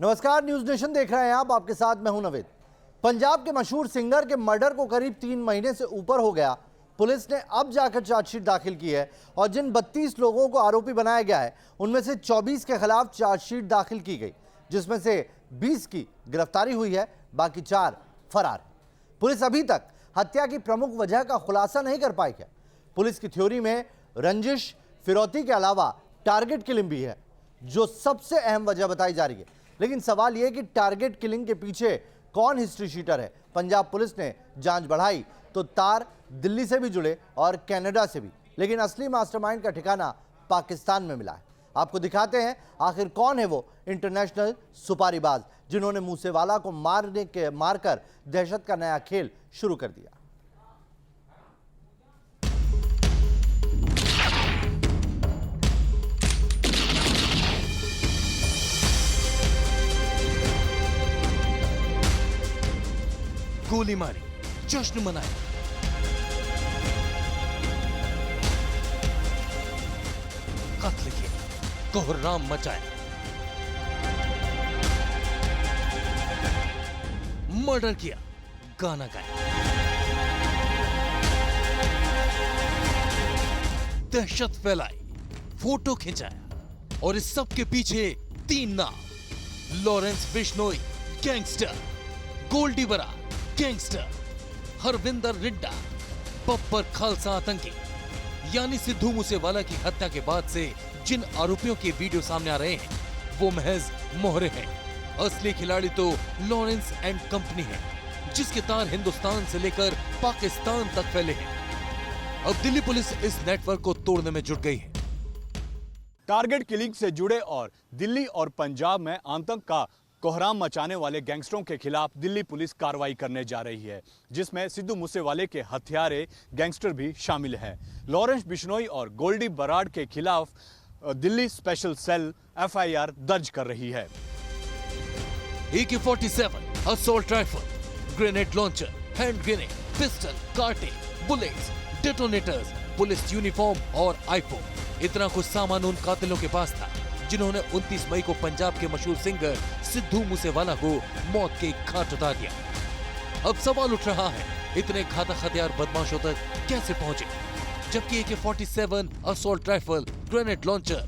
नमस्कार, news nation देख रहे हैं आप। आपके साथ मैं हूं नवेद। पंजाब के मशहूर सिंगर के मर्डर को करीब 3 महीने से ऊपर हो गया। पुलिस ने अब जाकर चार्जशीट दाखिल की है और जिन 32 लोगों को आरोपी बनाया गया है उनमें से 24 के खिलाफ चार्जशीट दाखिल की गई, जिसमें से 20 की गिरफ्तारी हुई है, बाकी 4 फरार है। पुलिस अभी तक हत्या की प्रमुख वजह का खुलासा नहीं कर पाई है। पुलिस की थ्योरी में रंजिश, फिरौती के अलावा टारगेट किलिंग भी है, जो सबसे अहम वजह बताई जा रही है। लेकिन सवाल यह कि टारगेट किलिंग के पीछे कौन हिस्ट्री शीटर है। पंजाब पुलिस ने जांच बढ़ाई तो तार दिल्ली से भी जुड़े और कनाडा से भी, लेकिन असली मास्टरमाइंड का ठिकाना पाकिस्तान में मिला है। आपको दिखाते हैं आखिर कौन है वो इंटरनेशनल सुपारीबाज जिन्होंने मूसेवाला को मारकर दहशत का नया खेल शुरू कर दिया। गोली मारी, जश्न मनाया, कत्ल किया, कोहराम मचाया, मर्डर किया, गाना गाया, दहशत फैलाई, फोटो खिंचाया और इस सब के पीछे 3 नाम: लॉरेंस बिश्नोई गैंगस्टर, गोल्डी बराड़ गैंगस्टर, हरविंदर रिड्डा बब्बर खालसा आतंकी। यानी सिद्धू मूसेवाला की हत्या के बाद से जिन आरोपियों के वीडियो सामने आ रहे हैं वो महज मोहरे हैं। असली खिलाड़ी तो लॉरेंस एंड कंपनी है, जिसके तार हिंदुस्तान से लेकर पाकिस्तान तक फैले हैं। अब दिल्ली पुलिस इस नेटवर्क को तोड़ने में जुट गई है। टारगेट किलिंग से जुड़े और दिल्ली और पंजाब में आतंक का कोहराम मचाने वाले गैंगस्टरों के खिलाफ दिल्ली पुलिस कार्रवाई करने जा रही है, जिसमें सिद्धू मूसेवाले के हत्यारे गैंगस्टर भी शामिल हैं। लॉरेंस बिश्नोई और गोल्डी बराड़ के खिलाफ दिल्ली स्पेशल सेल एफआईआर दर्ज कर रही है। AK-47, assault rifle, grenade launcher, hand grenade, pistol, cartridge, bullets, detonators, police uniform और आईफोन, इतना कुछ सामान उन कातिलों के पास था जिन्होंने 29 मई को पंजाब के मशहूर सिंगर सिद्धू मूसेवाला को मौत के घाट उतार दिया। अब सवाल उठ रहा है, इतने घातक हथियार बदमाशों तक कैसे पहुंचे, जबकि AK-47, assault rifle, grenade launcher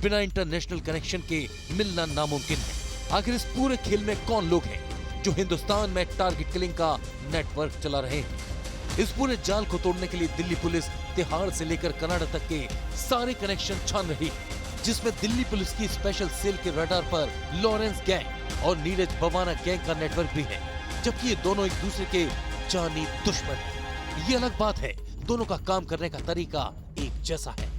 बिना इंटरनेशनल कनेक्शन के मिलना नामुमकिन है। आखिर इस पूरे खेल में कौन लोग हैं जो हिंदुस्तान में टारगेट किलिंग का नेटवर्क चला रहे हैं? इस पूरे जाल को तोड़ने के लिए दिल्ली पुलिस तिहाड़ से लेकर कनाडा तक के सारे कनेक्शन छान रही है, जिसमें दिल्ली पुलिस की स्पेशल सेल के रडार पर लॉरेंस गैंग और नीरज बवाना गैंग का नेटवर्क भी है, जबकि ये दोनों एक दूसरे के जानी दुश्मन हैं। ये अलग बात है, दोनों का काम करने का तरीका एक जैसा है।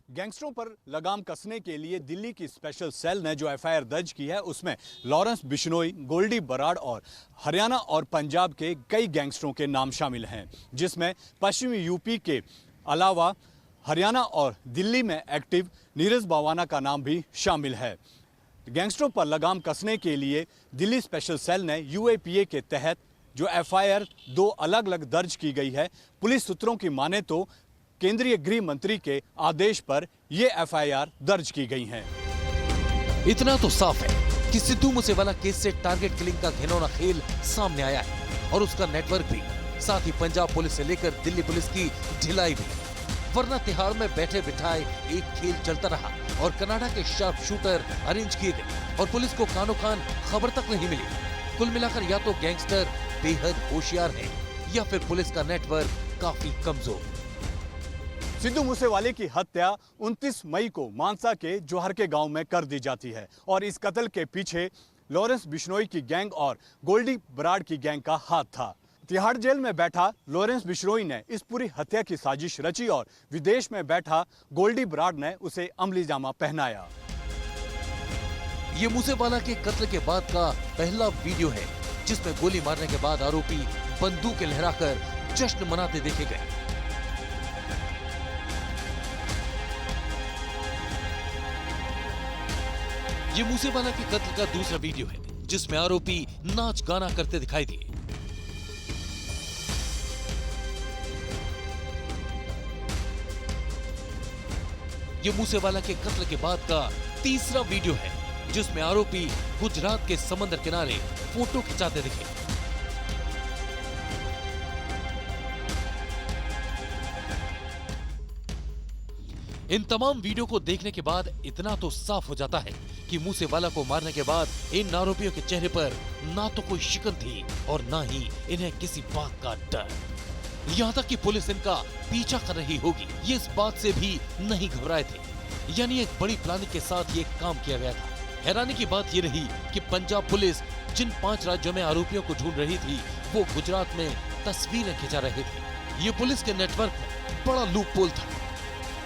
गैंगस्टरों पर लगाम कसने के लिए दिल्ली की स्पेशल सेल ने जो एफआईआर दर्ज की है उसमें लॉरेंस बिश्नोई, गोल्डी बराड़ और हरियाणा और पंजाब के कई गैंगस्टरों के नाम शामिल हैं, जिसमें पश्चिमी यूपी के अलावा हरियाणा और दिल्ली में एक्टिव नीरज बवाना का नाम भी शामिल है। गैंगस्टरों पर लगाम कसने के लिए दिल्ली स्पेशल सेल ने यूएपीए के तहत जो एफआईआर 2 अलग अलग दर्ज की गई है, पुलिस सूत्रों की माने तो केंद्रीय गृह मंत्री के आदेश पर यह एफआईआर दर्ज की गई हैं। इतना तो साफ है कि सिद्धू मूसेवाला केस से टारगेट किलिंग का घिनौना खेल सामने आया है और उसका नेटवर्क भी, साथ ही पंजाब पुलिस से लेकर दिल्ली पुलिस की ढिलाई भी। वरना तिहाड़ में बैठे बिठाए एक खेल चलता रहा और कनाडा के शार्प शूटर अरेंज किए गए और पुलिस को कानो कान खबर तक नहीं मिली। कुल मिलाकर या तो गैंगस्टर बेहद होशियार हैं या फिर पुलिस का नेटवर्क काफी कमजोर। सिद्धू मूसेवाले की हत्या 29 मई को मानसा के जोहर के गांव में कर दी जाती है और इस कत्ल के पीछे लॉरेंस बिश्नोई की गैंग और गोल्डी बराड़ की गैंग का हाथ था। तिहाड़ जेल में बैठा लॉरेंस बिश्नोई ने इस पूरी हत्या की साजिश रची और विदेश में बैठा गोल्डी बराड़ ने उसे अमली जामा पहनाया। ये मूसेवाला के कत्ल के बाद का पहला वीडियो है जिसमें गोली मारने के बाद आरोपी बंदूकें लहराकर जश्न मनाते देखे गए। ये मूसेवाला के कत्ल का दूसरा वीडियो है जिसमें आरोपी नाच गाना करते दिखाई दिए। ये मूसेवाला के कत्ल के बाद का तीसरा वीडियो है जिसमें आरोपी गुजरात के समंदर किनारे फोटो खिंचाते दिखे। इन तमाम वीडियो को देखने के बाद इतना तो साफ हो जाता है कि मूसेवाला को मारने के बाद इन आरोपियों के चेहरे पर ना तो कोई शिकन थी और ना ही इन्हें किसी बात का डर। यहाँ तक कि पुलिस इनका पीछा कर रही होगी ये इस बात से भी नहीं घबराए थे। यानी एक बड़ी प्लानिंग के साथ ये काम किया गया था। हैरानी की बात ये रही कि पंजाब पुलिस जिन 5 राज्यों में आरोपियों को ढूंढ रही थी वो गुजरात में तस्वीरें खिंचा रहे थे। ये पुलिस के नेटवर्क में बड़ा लूपहोल था।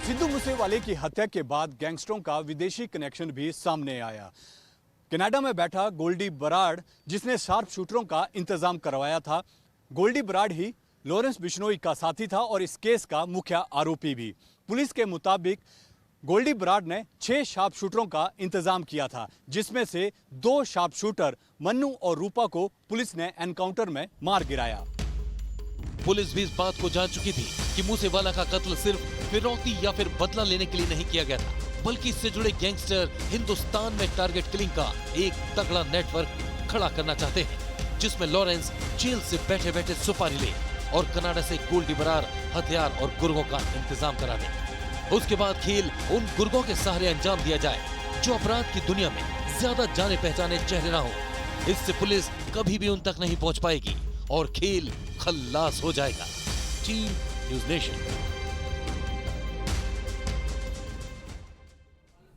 सिद्धू मूसेवाले की हत्या के बाद गैंगस्टरों का विदेशी कनेक्शन भी सामने आया। कनाडा में बैठा गोल्डी बराड़ जिसने शार्प शूटरों का इंतजाम करवाया था, गोल्डी बराड़ ही लॉरेंस बिश्नोई का साथी था और इस केस का मुख्य आरोपी भी। पुलिस के मुताबिक गोल्डी बराड़ ने 6 शार्प शूटरों का इंतजाम किया था जिसमें से 2 शार्प शूटर मन्नू और रूपा को पुलिस ने एनकाउंटर में मार गिराया। पुलिस भी इस बात को जान चुकी थी कि मूसेवाला का कत्ल सिर्फ फिरौती या फिर बदला लेने के लिए नहीं किया गया था, बल्कि इससे जुड़े गैंगस्टर हिंदुस्तान में टारगेट किलिंग का एक तगड़ा नेटवर्क खड़ा करना चाहते हैं जिसमें लॉरेंस जेल से बैठे बैठे सुपारी ले और कनाडा से गोल्डी बराड़ हथियार और गुर्गों का इंतजाम करा दे। उसके बाद खेल उन गुर्गों के सहारे अंजाम दिया जाए जो अपराध की दुनिया में ज्यादा जाने पहचाने चेहरे ना हो। इससे पुलिस कभी भी उन तक नहीं पहुंच पाएगी और खेल खल्लास हो जाएगा। Team news nation.